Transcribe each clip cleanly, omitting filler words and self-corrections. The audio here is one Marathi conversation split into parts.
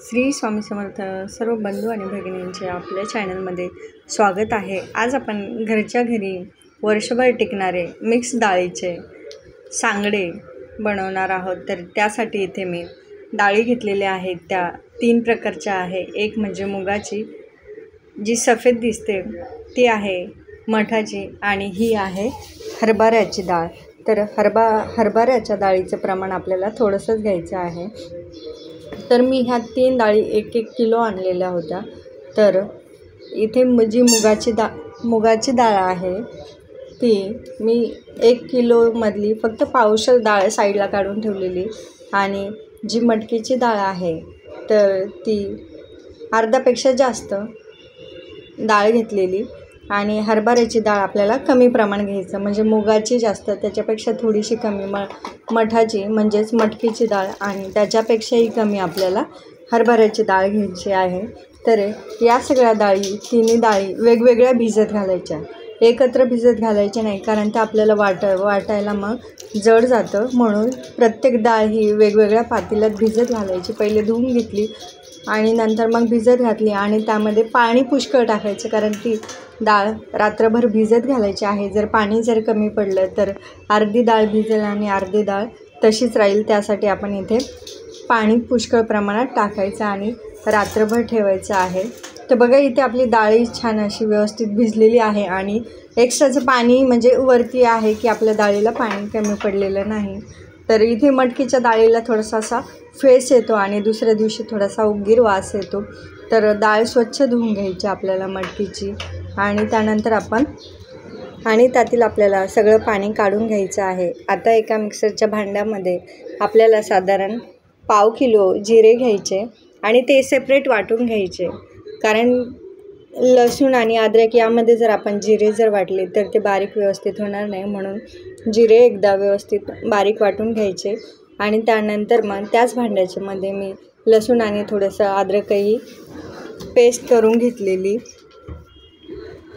श्री स्वामी समर्थ सर्व बंधू आणि भगिनींचे आपल्या चॅनलमध्ये स्वागत आहे। आज आपण घरच्या घरी वर्षभर टिकणारे मिक्स डाळीचे सांगडे बनवणार आहोत। तर त्यासाठी इथे मी डाळी घेतलेल्या आहेत, त्या 3 प्रकारच्या आहे। एक म्हणजे मुगाची जी सफेद दिसते ती आहे, मठाची, आणि ही आहे हरभऱ्याची डाळ। तर हरभऱ्याच्या डाळीचं प्रमाण आपल्याला थोडंसंच घ्यायचं आहे। तर मी ह्या 3 डाळी 1-1 किलो आणलेल्या होत्या। तर इथे जी मुगाची डाळ आहे ती मी 1 किलोमधली फक्त पावशेर डाळ साईडला काढून ठेवलेली, आणि जी मटकीची डाळ आहे तर ती अर्ध्यापेक्षा जास्त डाळ घेतलेली, आणि हरभऱ्याची डाळ आपल्याला कमी प्रमाण घ्यायचं, म्हणजे मुगाची जास्त त्याच्यापेक्षा थोडीशी कमी, मठाची म्हणजेच मटकीची डाळ, आणि त्याच्यापेक्षाही कमी आपल्याला हरभऱ्याची डाळ घ्यायची आहे। तर या सगळ्या डाळी 3 डाळी वेगवेगळ्या भिजत घालायच्या, एकत्र भिजत घालायच्या नाही, कारण ते आपल्याला वाटायला मग जड जातं। म्हणून प्रत्येक डाळ ही वेगवेगळ्या पातेल्यात भिजत घालायची। पहिले धुवून घेतली आणि नंतर मग भिजत घातली, आणि त्यामध्ये पाणी पुष्कळ टाकायचं, कारण ती डाळ रात्रभर भिजत घालायची आहे। पाणी जर कमी पडलं तर अर्धी डाळ भिजेल आणि अर्धी डाळ तशीच राहील। त्यासाठी आपण इथे पाणी पुष्कळ प्रमाणात टाकायचं आणि रात्रभर ठेवायचं आहे। तर बघा, इथे आपली डाळी छान अशी व्यवस्थित भिजलेली आहे, आणि एक्स्ट्राचं पाणी म्हणजे वरती आहे की आपल्या डाळीला पाणी कमी पडलेलं नाही। तर इथे मटकीच्या डाळीला थोडासा असा फेस येतो आणि दुसऱ्या दिवशी थोडासा उग्गीर वास येतो। तर डाळ स्वच्छ धुवून घ्यायची आपल्याला मटकीची, आणि त्यानंतर आणि त्यातील आपल्याला सगळं पाणी काढून घ्यायचं आहे। आता एका मिक्सरच्या भांड्यामध्ये आपल्याला साधारण पाव किलो जिरे घ्यायचे आणि ते सेपरेट वाटून घ्यायचे, कारण लसूण आणि अद्रक यामध्ये जर आपण जिरे वाटले तर ते बारीक व्यवस्थित होणार नाही, म्हणून जिरे एकदा व्यवस्थित बारीक वाटून घ्यायचे। आणि त्यानंतर मग त्याच भांड्याच्यामध्ये मी लसूण आणि थोडंसं अद्रकही पेस्ट करून घेतलेली,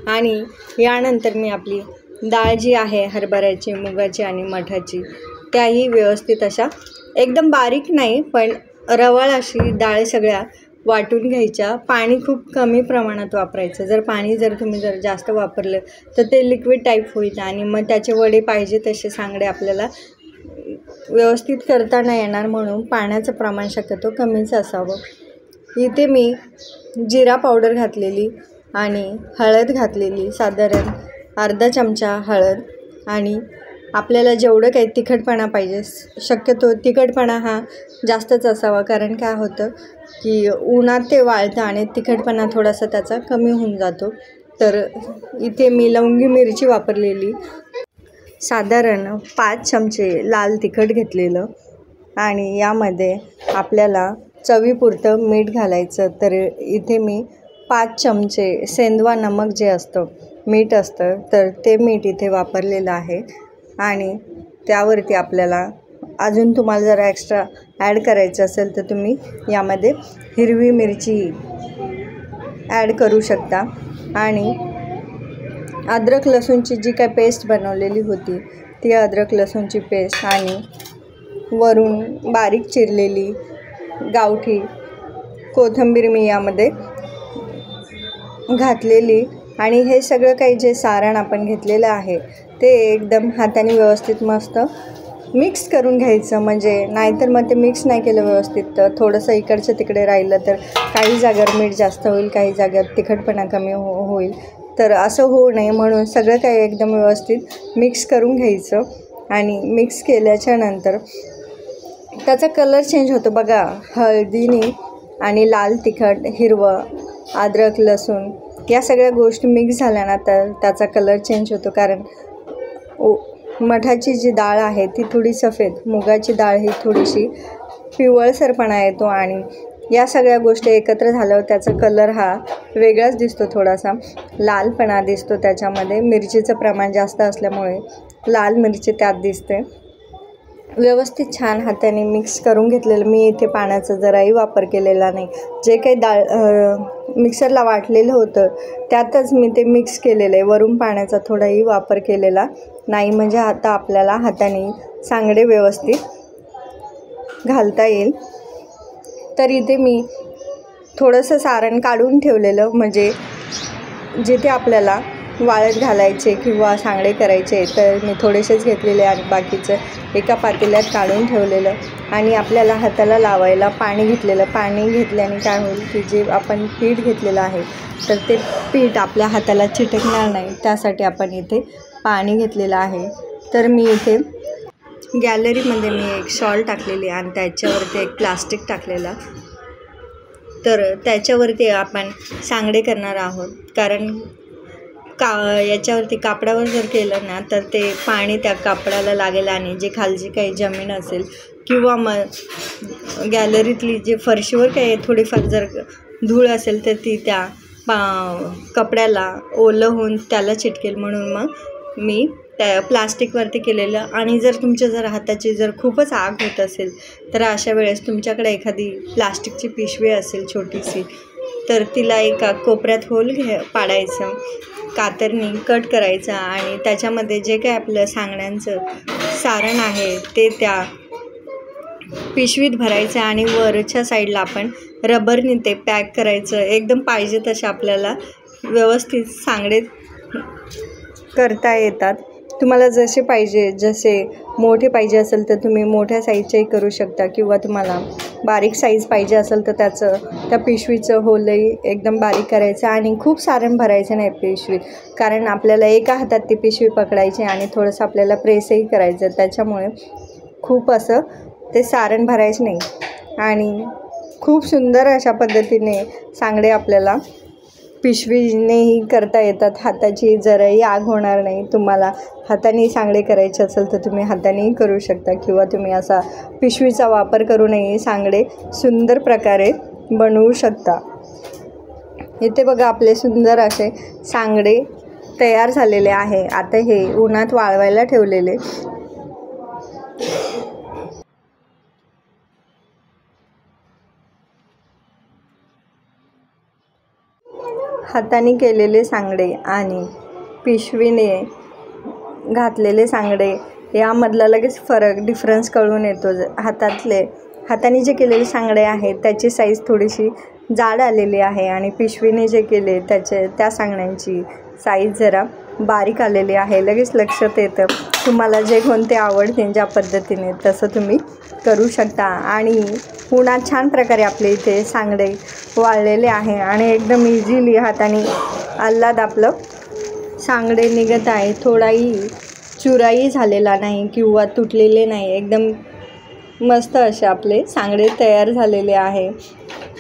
आणि यानंतर मी आपली डाळ जी आहे हरभऱ्याची, मुगाची आणि मठाची, त्याही व्यवस्थित अशा एकदम बारीक नाही पण रवाळ अशी डाळ सगळ्या वाटून घ्यायच्या। पाणी खूप कमी प्रमाणात वापरायचं, पाणी तुम्ही जास्त वापरलं तर ते लिक्विड टाईप होईल, आणि मग त्याचे वडे पाहिजे तसे सांगडे आपल्याला व्यवस्थित करता नाही येणार, म्हणून पाण्याचं प्रमाण शक्यतो कमीच असावं। इथे मी जिरा पावडर घातलेली आणि हळद घातलेली, साधारण अर्धा चमचा हळद, आणि आपल्याला जेवढं काही तिखटपणा पाहिजे, शक्यतो तिखटपणा हा जास्तच असावा, कारण काय होतं की उन्हात ते वाळतं आणि तिखटपणा थोडासा त्याचा कमी होऊन जातो। तर इथे मी लवंगी मिरची वापरलेली, साधारण 5 चमचे लाल तिखट घेतलेलं, आणि यामध्ये आपल्याला चवीपुरतं मीठ घालायचं। तर इथे मी 5 चमचे सेंधवा नमक जे असतं, मीठ असतं, तर ते मीठ इथे वापरलेलं आहे। आणि त्यावरती आपल्याला अजून तुम्हाला जर एक्स्ट्रा ॲड करायचं असेल तर तुम्ही यामध्ये हिरवी मिरची ॲड करू शकता, आणि अद्रक लसूणची जी काय पेस्ट बनवलेली होती ती अद्रक लसूणची पेस्ट, आणि वरून बारीक चिरलेली गावठी कोथिंबीर मी यामध्ये घातलेली, आणि हे सगळं काही जे सारण आपण घेतलेलं आहे ते एकदम हाताने व्यवस्थित मस्त मिक्स करून घ्यायचं, म्हणजे नाहीतर मग ते मिक्स नाही केलं व्यवस्थित तर थोडंसं इकडचं तिकडे राहिलं तर काही जागेवर मीठ जास्त होईल, काही जागेवर तिखटपणा कमी होईल। तर असं होऊ नये म्हणून सगळं काही एकदम व्यवस्थित मिक्स करून घ्यायचं, आणि मिक्स केल्याच्या नंतर त्याचा कलर चेंज होतो बघा, हळदीने आणि लाल तिखट, हिरवं, अद्रक, लसूण या सगळ्या गोष्टी मिक्स झाल्यानंतर त्याचा कलर चेंज होतो, कारण मठाची जी डाळ आहे ती थोडी सफेद, मुगाची डाळ ही थोडीशी पिवळसरपणा येतो, आणि या सगळ्या गोष्टी एकत्र झाल्यावर त्याचा कलर हा वेगळाच दिसतो, थोडासा लालपणा दिसतो त्याच्यामध्ये। मिरचीचं प्रमाण जास्त असल्यामुळे लाल मिरची त्यात दिसते। व्यवस्थित छान हाताने मिक्स करून घेतलेलं, मी इथे पाण्याचा जराही वापर केलेला नाही, जे काही डाळ मिक्सरला वाटलेलं होतं त्यातच मी ते मिक्स केलेलं आहे, वरून पाण्याचा थोडाही वापर केलेला नाही, म्हणजे आता आपल्याला हाताने सांगडे व्यवस्थित घालता येईल। तर इथे मी थोडंसं सारण काढून ठेवलेलं, म्हणजे जिथे आपल्याला वाळत घालायचे किंवा सांगडे करायचे तर मी थोडेसेच घेतलेले आणि बाकीचं एका पातेल्यात काढून ठेवलेलं. आणि आपल्याला हाताला लावायला पाणी घेतलेलं. पाणी घेतल्याने काय होईल की जे आपण पीठ घेतलेलं आहे तर ते पीठ आपल्या हाताला चिटकणार नाही, त्यासाठी आपण इथे पाणी घेतलेलं आहे. तर मी इथे गॅलरीमध्ये मी एक शॉल टाकलेली आणि त्याच्यावरती एक प्लास्टिक टाकलेला. तर त्याच्यावरती आपण सांगडे करणार आहोत, कारण याच्यावरती कापडावर जर केलं ना तर ते पाणी त्या कापडाला लागेल आणि जे खालची काही जमीन असेल किंवा मग गॅलरीतली जे फरशीवर काही थोडीफार जर धूळ असेल तर ती त्या कपड्याला ओलं होऊन त्याला चिटकेल, म्हणून मग मी त्या प्लास्टिकवरती केलेलं. आणि जर तुमच्या हाताची जर खूपच आग होत असेल तर अशा वेळेस तुमच्याकडे एखादी प्लास्टिकची पिशवी असेल छोटीशी, तर तिला एका कोपऱ्यात होल पाडायचं, कातरनी कट करायचा आणि त्याच्यामध्ये जे काय आपलं सांगड्यांचं सारण आहे ते त्या पिशवीत भरायचं आणि वरच्या साईडला आपण रबरने ते पॅक करायचं. एकदम पाहिजे तसे आपल्याला व्यवस्थित सांगडे करता येतात. तुम्हाला जसे पाहिजे, जसे मोठे पाहिजे असेल तर तुम्ही मोठ्या साईजचेही करू शकता किंवा तुम्हाला बारीक साईज पाहिजे असेल तर त्या पिशवीचं होलही एकदम बारीक करायचं आणि खूप सारण भरायचं नाही पिशवीत, कारण आपल्याला एका हातात ती पिशवी पकडायची आणि थोडंसं आपल्याला प्रेसही करायचं, त्याच्यामुळे खूप असं ते सारण भरायचं नाही. आणि खूप सुंदर अशा पद्धतीने सांगडे आपल्याला पिशवीनेही करता येतात. हाताची जराही आग होणार नाही. तुम्हाला हाताने सांगडे करायचे असेल तर तुम्ही हातानेही करू शकता किंवा तुम्ही असा पिशवीचा वापर करूनही सांगडे सुंदर प्रकारे बनवू शकता. इथे बघा आपले सुंदर असे सांगडे तयार झालेले आहे. आता हे उन्हात वाळवायला ठेवलेले. हाताने केलेले सांगडे आणि पिशवीने घातलेले सांगडे यामधला लगेच डिफरन्स कळून येतो. हाताने जे केलेले सांगडे आहेत त्याची साईज थोडीशी जाड आलेली आहे आणि पिशवीने जे केले त्या सांगड्यांची साईज जरा बारीक आलेली आहे. लगेच लक्षात येतं. तुम्हाला जे कोणते आवडते ज्या पद्धतीने तसं तुम्ही करू शकता. आणि उन्हात छान प्रकारे आपले इथे सांगडे वाळलेले आहे आणि एकदम इझिली हाताने आल्हाद आपलं सांगडे निघत आहे. थोडाही चुराही झालेला नाही किंवा तुटलेले नाही. एकदम मस्त असे आपले सांगडे तयार झालेले आहे.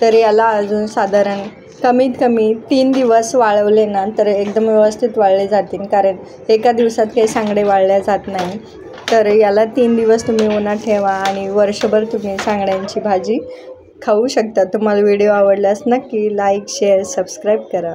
तर याला अजून साधारण कमीत कमी 3 दिवस वाळवले ना तर एकदम व्यवस्थित वाळले जातील, कारण एका दिवसात काही सांगडे वाळल्या जात नाही. तर याला 3 दिवस तुम्ही उन्हात ठेवा आणि वर्षभर तुम्ही सांगड्यांची भाजी खाऊ शकता. तुम्हाला व्हिडिओ आवडल्यास नक्की लाईक, शेअर, सबस्क्राईब करा.